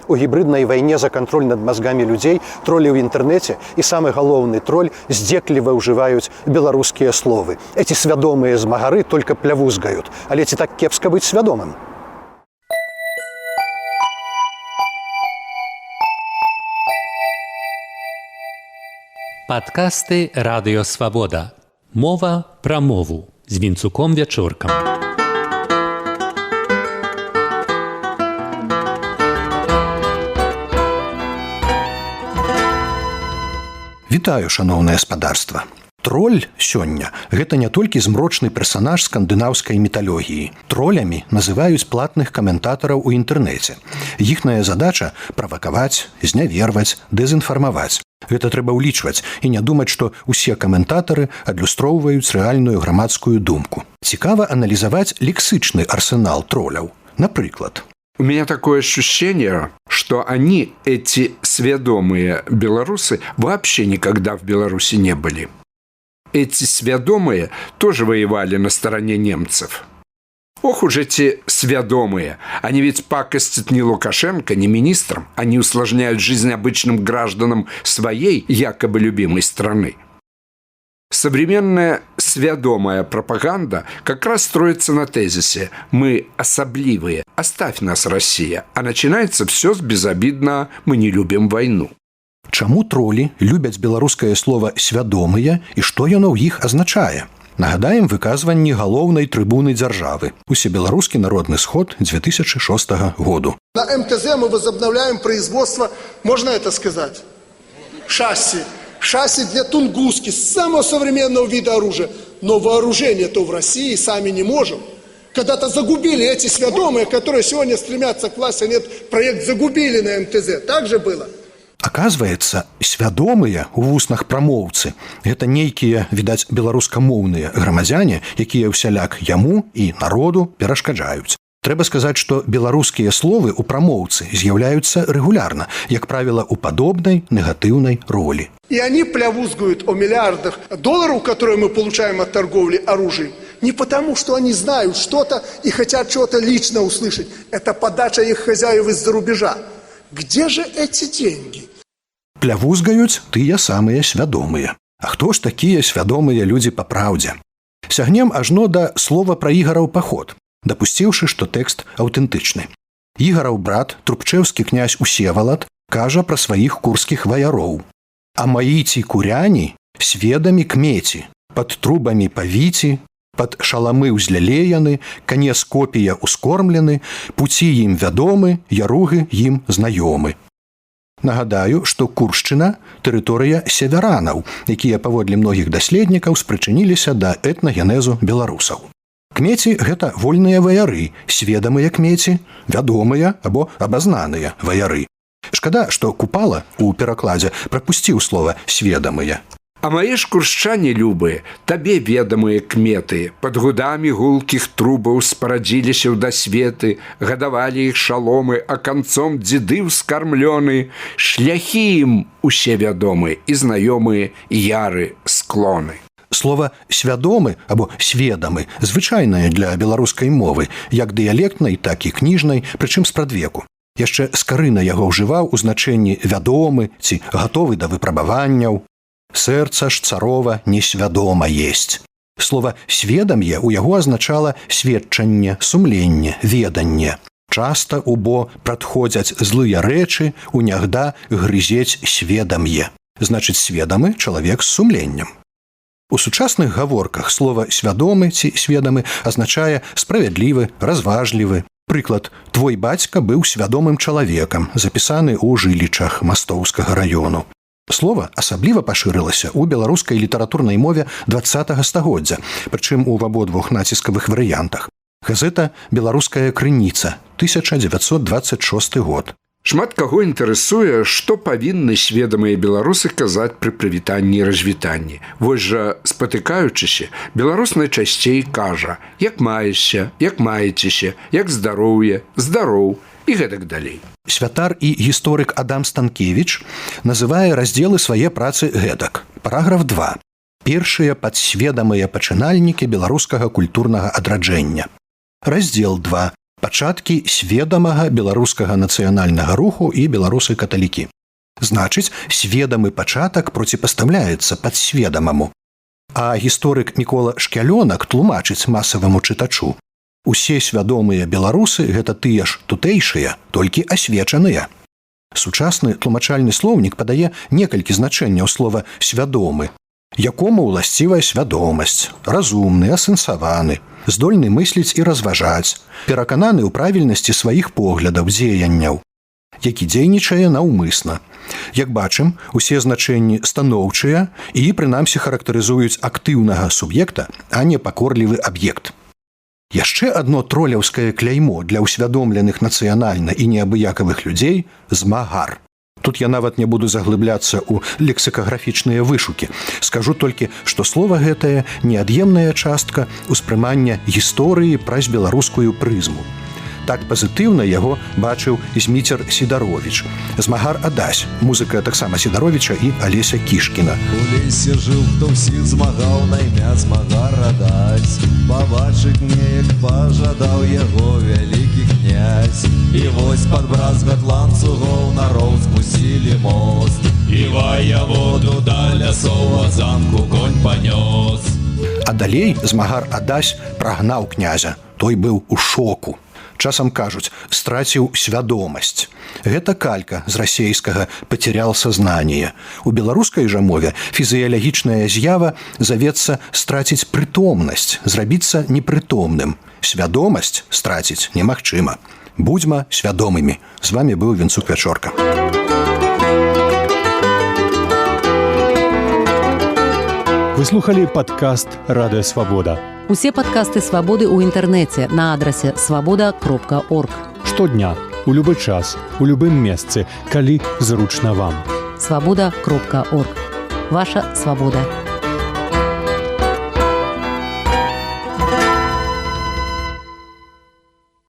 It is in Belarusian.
У гібриднай вайне за кантроль над мазгамі людзей тролі ў інтэрнэце і самы галоўны троль здзекліва ўжываюць беларускія словы. Эти свядомыя змагары только плявузгаюць. Але ці так кепска быць свядомым? Падкасты Радыё Свабода. Мова пра мову з Вінцуком Вячоркам. Вітаю, шаноўнае спадарства. Троль сёння – гэта не толькі змрочны персанаж скандынаўскай міталогіі. Тролямі называюць платных каментатараў у інтэрнэце. Іхная задача – правакаваць, зняверваць, дэзінфармаваць. Гэта трэба ўлічваць і не думаць, што ўсе каментатары адлюстроўваюць рэальную грамадскую думку. Цікава аналізаваць лексычны арсенал троляў. Напрыклад, у меня такое ощущение, что они, эти сведомые белорусы, вообще никогда в Беларуси не были. Эти сведомые тоже воевали на стороне немцев. Ох уж эти сведомые. Они ведь пакостят ни Лукашенко, ни министрам. Они усложняют жизнь обычным гражданам своей якобы любимой страны. Современная сведомая пропаганда как раз строится на тезисе «Мы особливые, оставь нас, Россия», а начинается все с безобидно «Мы не любим войну». Чаму тролі любяць беларускае слова «свядомыя» і што яно ў іх азначае? Нагадаем выказванні галоўнай трыбуны дзяржавы. Усебеларускі народны сход 2006 году. На МТЗ мы возобновляем производство, можно это сказать, шасси для Тунгуски, самого современного вида оружия. Но вооружение-то в России сами не можем. Когда-то загубили эти сведомые, которые сегодня стремятся к власти, нет, проект загубили на МТЗ. Так же было? Аказваецца, свядомыя ў вуснах прамоўцы – гэта нейкія, відаць, беларускамоўныя грамадзяне, якія ўсяляк яму і народу перашкаджаюць. Трэба сказаць, што беларускія словы ў прамоўцы з'яўляюцца рэгулярна, як правіла, у падобнай негатыўнай ролі. И они плявузгают о миллиардах долларов, которые мы получаем от торговли оружием, не потому, что они знают что-то и хотят чего-то лично услышать. Это подача их хозяев из-за рубежа. Где же эти деньги? Плявузгаюць тыя самыя свядомыя. А хто ж такія свядомыя людзі па праўдзе? Сягнем ажно да слова пра Ігараў паход, дапусціўшы, што тэкст аўтэнтычны. Ігараў брат, трубчэўскі князь Усевалад, кажа пра сваіх курскіх ваяроў. А маіці куряні сведамі кмеці, пад трубамі павіці, пад шаламы ўзлялеяны, канец копія ускормлены, пуці ім вядомы, яругі ім знаёмы. Нагадаю, што Куршчына – тэрыторыя северанаў, якія паводле многіх даследнікаў спрычыніліся да этнагенезу беларусаў. Кмеці – гэта вольныя ваяры, сведамыя кмеці, вядомыя або абазнаныя ваяры. Шкада, што Купала у перакладзе прапусціў слова «сведамыя». А мои ж куршчане любые, табе ведомые кметы, под гудами гулких трубаў спарадзіліся ў дасветы, гадавалі іх шаломы, а канцом дзеды ўскармлёны, шляхі ім усе вядомы і знаёмыя яры склоны. Слова «свядомы» або «сведамы» звычайнае для беларускай мовы, як дыялектнай, так і кніжнай, прычым спрадвеку. Яшчэ Скарына яго ўжываў у значэнні «вядомы» ці «гатовы да выпрабаванняў». Сэрца ж царова несвядома есть. Слова «сведам'е» у яго азначала сведчанне, сумленне, веданне. Часта убо прадходзяць злыя рэчы, унягда грызець сведам'е. Значыць, сведамы чалавек з сумленнем. У сучасных гаворках слова «свядомы» ці «сведамы» азначае справядлівы, разважлівы. Прыклад, твой бацька быў свядомым чалавекам, запісаны ў жылічах Мастоўскага раёну. Слова асабліва пашырылася ў беларускай літаратурнай мове 20-га стагоддзя, прычым у абодвух націскавых варыянтах. Газета «Беларуская крыніца», 1926 год. Шмат каго інтарэсуе, што павінны сведамыя беларусы казаць пры прывітанні і развітанні. Вось жа, спатыкаючыся, беларус найчасцей кажа «як маешся», «як маецеся», «як здароўе», «здароў» і гэтак далей. Святар і гісторык Адам Станкевіч называе раздзелы свае працы гэтак. Параграф 2. Першыя падсведамыя пачынальнікі беларускага культурнага адраджэння. Раздзел 2. пачаткі сведамага беларускага нацыянальнага руху і беларусы-каталікі. Значыць, сведамы пачатак проціпастаўляецца падсведамаму. А гісторык Мікола Шкялёнак тлумачыць масаваму чытачу: усе свядомыя беларусы – гэта тыя ж тутэйшыя, толькі асвечаныя. Сучасны тлумачальны слоўнік падае некалькі значэнняў слова «свядомы», якому ўласцівая свядомасць, разумны, асэнсаваны, здольны мысліць і разважаць, перакананы ў правільнасці сваіх поглядаў, дзеянняў, які дзейнічае наўмысна. Як бачым, усе значэнні станоўчыя і, прынамсі, характарызуюць актыўнага суб'екта, а не пакорлівы аб'ект. Яшчэ адно троляўскае кляймо для ўсвядомленых нацыянальна і неабыякавых людзей – змагар. Тут я нават не буду заглыбляцца ў лексікаграфічныя вышукі. Скажу толькі, што слова гэтае – неад'емная частка ўспрымання гісторыі праз беларускую прызму. Так пазітыўна яго бачыў Зміцер Сідаровіч. Змагар Адась, музыка таксама Сідаровіча і Алеся Кішкіна. У лесе жыў, хто ўсіх змагаў, на імя Змагар Адась. Пабачыць неяк пажадаў яго вялікі князь. І вось пад бразгат ланцугоў на роў спусілі мост. І ваяводу да лясоў ад замку конь панёс. А далей Змагар Адась прагнаў князя. Той быў у шоку. Часам кажуць, страціў свядомасць. Гэта калька з расейскага «пацерял сознание». У беларускай жа мове фізіялагічная з'ява завецца страціць прытомнасць, зрабіцца непрытомным. Свядомасць страціць немагчыма. Будзьма свядомымі. З вами быў Венцук Вячорка. Вы слухали падкаст «Радыё Свабода». Усе падкасты «Свабоды» ў інтэрнэце на адрасе свабода.орг. Штодня, у любы час, у любым месцы, калі зручна вам. Свабода.орг. Ваша свабода.